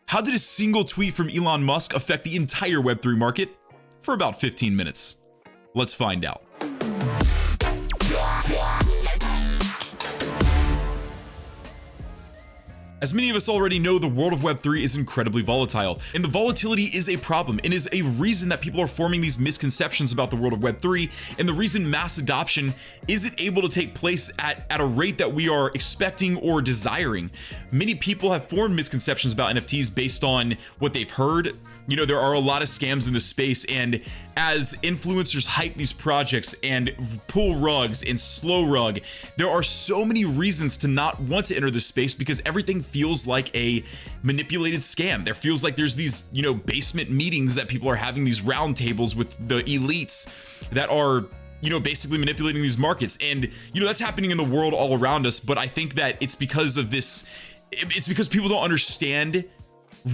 How did a single tweet from Elon Musk affect the entire Web3 market? For about 15 minutes. Let's find out. As many of us already know, the world of Web3 is incredibly volatile, and the volatility is a problem and is a reason that people are forming these misconceptions about the world of Web3, and the reason mass adoption isn't able to take place at a rate that we are expecting or desiring. Many people have formed misconceptions about NFTs based on what they've heard. You know, there are a lot of scams in this space, and as influencers hype these projects and pull rugs and slow rug, there are so many reasons to not want to enter this space because everything feels like a manipulated scam. There feels like there's these, you know, basement meetings that people are having, these round tables with the elites that are, you know, basically manipulating these markets. And, you know, that's happening in the world all around us. But I think that it's because of this, it's because people don't understand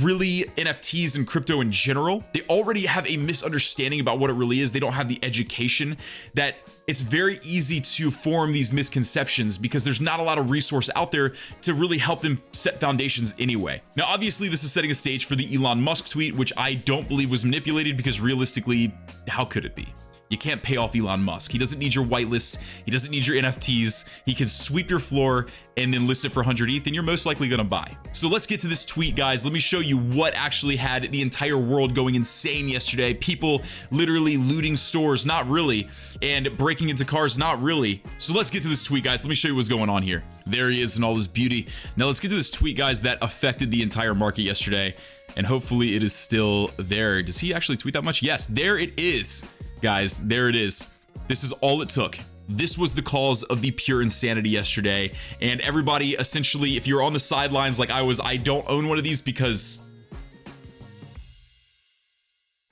really NFTs and crypto in general. They already have a misunderstanding about what it really is. They don't have the education that it's very easy to form these misconceptions because there's not a lot of resource out there to really help them set foundations anyway. Now, obviously, this is setting a stage for the Elon Musk tweet, which I don't believe was manipulated because realistically, how could it be? You can't pay off Elon Musk. He doesn't need your whitelists. He doesn't need your NFTs. He can sweep your floor and then list it for 100 ETH, and you're most likely gonna buy. So let's get to this tweet, guys. Let me show you what actually had the entire world going insane yesterday. People literally looting stores, not really, and breaking into cars, not really. So let's get to this tweet, guys. Let me show you what's going on here. There he is in all his beauty. Now let's get to this tweet, guys, that affected the entire market yesterday, and hopefully it is still there. Does he actually tweet that much? Yes, there it is. Guys, there it is. This is all it took. This was the cause of the pure insanity yesterday. And everybody, essentially, if you're on the sidelines like I was, I don't own one of these because...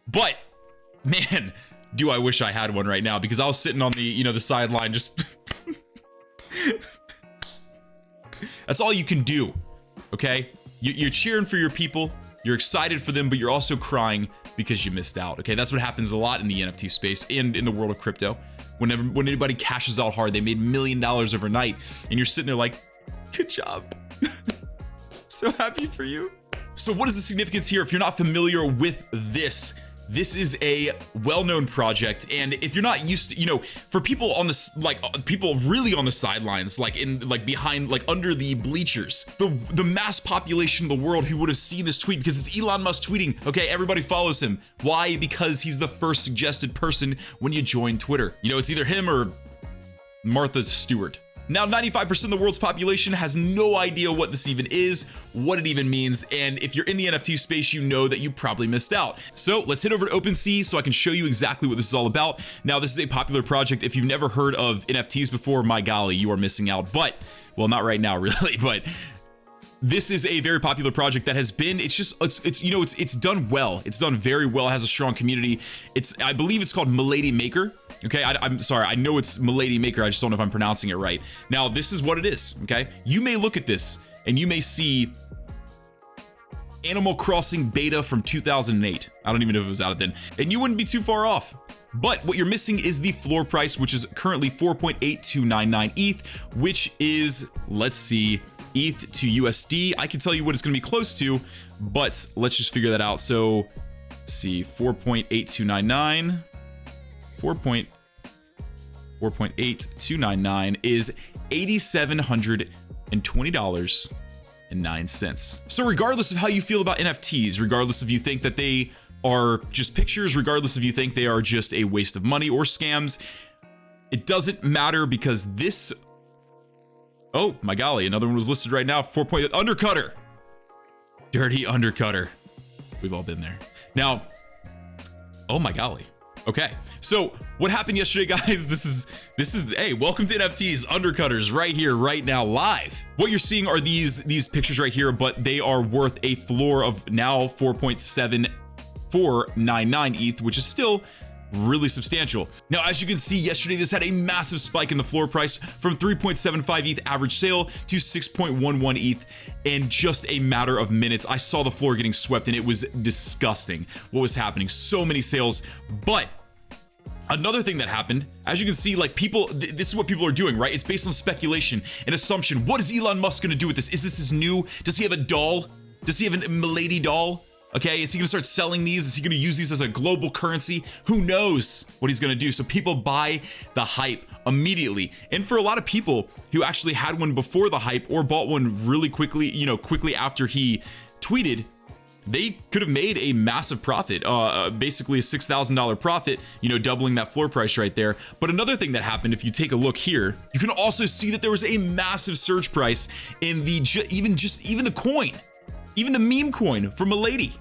But, man, do I wish I had one right now, because I was sitting on the, you know, the sideline just... That's all you can do, okay? You're cheering for your people, you're excited for them, but you're also crying because you missed out. Okay, that's what happens a lot in the NFT space and in the world of crypto. When anybody cashes out hard, they made $1 million overnight, and you're sitting there like, good job. So happy for you. So what is the significance here? If you're not familiar with this is a well-known project, and if you're not used to, you know, for people on this, like people really on the sidelines, like behind, like under the bleachers, the mass population of the world who would have seen this tweet, because it's Elon Musk tweeting. Okay, everybody follows him. Why? Because he's the first suggested person when you join Twitter. You know, it's either him or Martha Stewart. Now, 95% of the world's population has no idea what this even is, what it even means, and if you're in the NFT space, you know that you probably missed out. So let's head over to OpenSea so I can show you exactly what this is all about. Now, this is a popular project. If you've never heard of NFTs before, my golly, you are missing out. But, well, not right now, really, but this is a very popular project that has been, it's done well. It's done very well. It has a strong community. I believe it's called Milady Maker. Okay, I'm sorry, I know it's Milady Maker, I just don't know if I'm pronouncing it right. Now, this is what it is, okay? You may look at this and you may see Animal Crossing beta from 2008. I don't even know if it was out then, and you wouldn't be too far off. But what you're missing is the floor price, which is currently 4.8299 ETH, which is, let's see, ETH to USD. I can tell you what it's gonna be close to, but let's just figure that out. So, let's see, 4.8299. 4.8299 is $8,720.09. So regardless of how you feel about NFTs, regardless if you think that they are just pictures, regardless if you think they are just a waste of money or scams, it doesn't matter, because this, oh my golly, another one was listed right now, undercutter. Dirty undercutter. We've all been there. Now, oh my golly. Okay, so what happened yesterday, guys? This is hey, welcome to NFTs, undercutters, right here, right now, live. What you're seeing are these pictures right here, but they are worth a floor of now 4.7499 ETH, which is still really substantial. Now, as you can see, yesterday this had a massive spike in the floor price from 3.75 ETH average sale to 6.11 ETH in just a matter of minutes. I saw the floor getting swept and it was disgusting what was happening. So many sales. But another thing that happened, as you can see, like people, this is what people are doing, right? It's based on speculation and assumption. What is Elon Musk gonna do with this? Is this his new, does he have a doll? Does he have a Milady doll? Okay, is he gonna start selling these? Is he gonna use these as a global currency? Who knows what he's gonna do? So people buy the hype immediately. And for a lot of people who actually had one before the hype or bought one really quickly, quickly after he tweeted, they could have made a massive profit, basically a $6,000 profit, doubling that floor price right there. But another thing that happened, if you take a look here, you can also see that there was a massive surge price in the even the coin. Even the meme coin for Milady.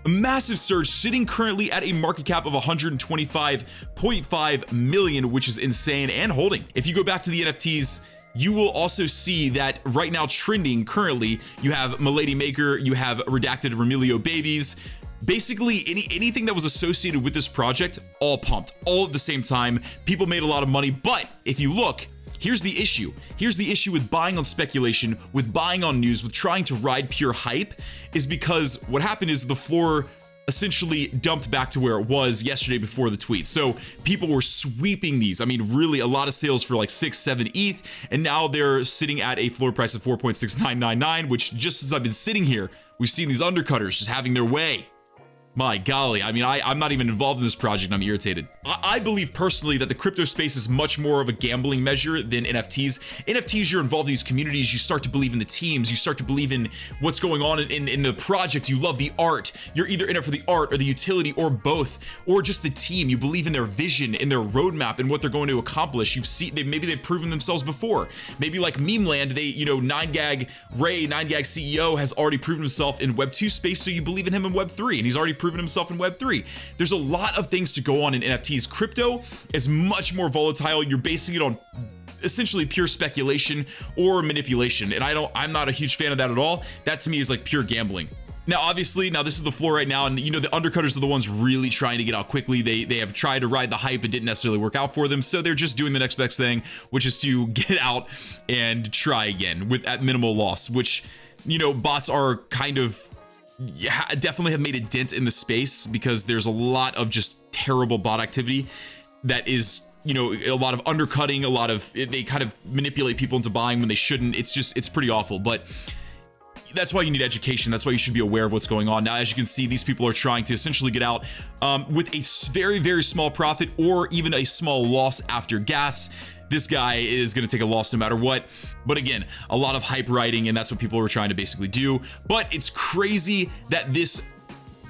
A massive surge, sitting currently at a market cap of 125.5 million, which is insane and holding. If you go back to the NFTs, you will also see that right now trending currently, you have Milady Maker, you have Redacted Remilio babies. Basically anything that was associated with this project, all pumped, all at the same time. People made a lot of money, but if you look, here's the issue. Here's the issue with buying on speculation, with buying on news, with trying to ride pure hype, is because what happened is the floor essentially dumped back to where it was yesterday before the tweet. So people were sweeping these. I mean, really a lot of sales for like 6, 7 ETH, and now they're sitting at a floor price of 4.6999, which just as I've been sitting here, we've seen these undercutters just having their way. My golly, I mean, I'm not even involved in this project. I'm irritated. I believe personally that the crypto space is much more of a gambling measure than NFTs. NFTs, you're involved in these communities. You start to believe in the teams. You start to believe in what's going on in the project. You love the art. You're either in it for the art or the utility or both, or just the team. You believe in their vision, in their roadmap, and what they're going to accomplish. Maybe they've proven themselves before. Maybe like Memeland, 9gag CEO has already proven himself in Web 2 space, so you believe in him in Web 3, and he's already proven himself in Web 3. There's a lot of things to go on in NFTs. Crypto is much more volatile. You're basing it on essentially pure speculation or manipulation, and I'm not a huge fan of that at all. That to me is like pure gambling. Now, obviously, this is the floor right now, and the undercutters are the ones really trying to get out quickly. They have tried to ride the hype. It didn't necessarily work out for them, so they're just doing the next best thing, which is to get out and try again at minimal loss, which, bots are kind of, definitely have made a dent in the space, because there's a lot of just terrible bot activity that is, a lot of undercutting, they kind of manipulate people into buying when they shouldn't. It's pretty awful, but that's why you need education. That's why you should be aware of what's going on. Now, as you can see, these people are trying to essentially get out with a very, very small profit or even a small loss after gas. This guy is going to take a loss no matter what. But again, a lot of hype riding, and that's what people were trying to basically do. But it's crazy that this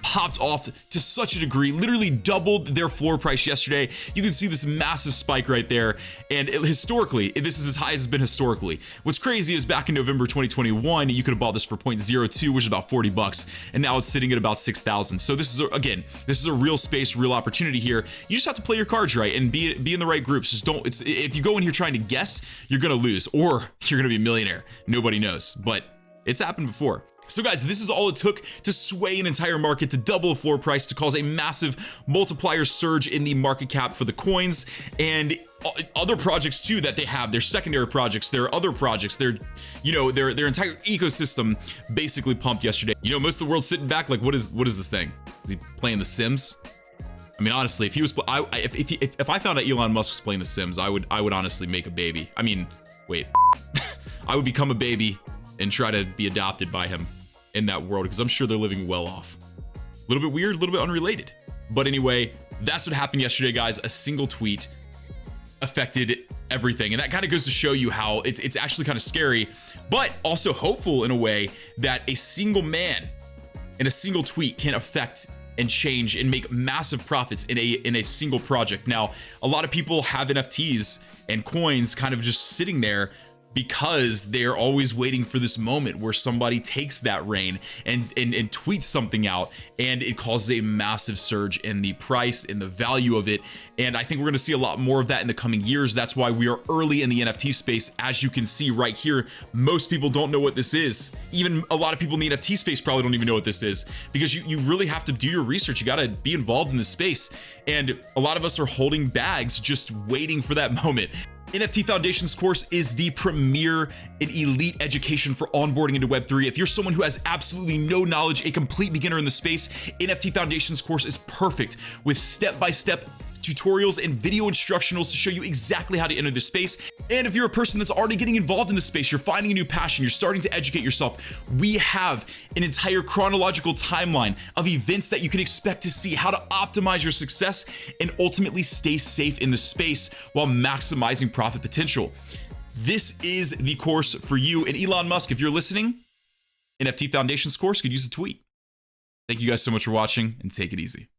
popped off to such a degree, literally doubled their floor price yesterday. You can see this massive spike right there, and historically, this is as high as it's been historically. What's crazy is back in November 2021, you could have bought this for 0.02, which is about 40 bucks, and now it's sitting at about 6,000. So this is a real space, real opportunity here. You just have to play your cards right and be in the right groups. Just don't. If you go in here trying to guess, you're gonna lose, or you're gonna be a millionaire. Nobody knows, but it's happened before. So guys, this is all it took to sway an entire market, to double a floor price, to cause a massive multiplier surge in the market cap for the coins and other projects too that they have. Their secondary projects, their other projects, their entire ecosystem basically pumped yesterday. Most of the world's sitting back like, what is this thing? Is he playing The Sims? I mean, honestly, if he was, if I found out Elon Musk was playing The Sims, I would honestly make a baby. I mean, wait, I would become a baby and try to be adopted by him in that world, because I'm sure they're living well off. A little bit weird, a little bit unrelated. But anyway, that's what happened yesterday, guys. A single tweet affected everything. And that kind of goes to show you how it's actually kind of scary, but also hopeful in a way that a single man and a single tweet can affect and change and make massive profits in a single project. Now, a lot of people have NFTs and coins kind of just sitting there because they're always waiting for this moment where somebody takes that reign and tweets something out, and it causes a massive surge in the price and the value of it. And I think we're going to see a lot more of that in the coming years. That's why we are early in the NFT space. As you can see right here, most people don't know what this is. Even a lot of people in the NFT space probably don't even know what this is, because you really have to do your research. You got to be involved in the space. And a lot of us are holding bags just waiting for that moment. NFT Foundations course is the premier and elite education for onboarding into Web3. If you're someone who has absolutely no knowledge, a complete beginner in the space, NFT Foundations course is perfect with step-by-step tutorials and video instructionals to show you exactly how to enter this space. And if you're a person that's already getting involved in the space, you're finding a new passion, you're starting to educate yourself, we have an entire chronological timeline of events that you can expect to see, how to optimize your success and ultimately stay safe in the space while maximizing profit potential. This is the course for you. And Elon Musk, if you're listening, NFT Foundations course could use a tweet. Thank you guys so much for watching, and take it easy.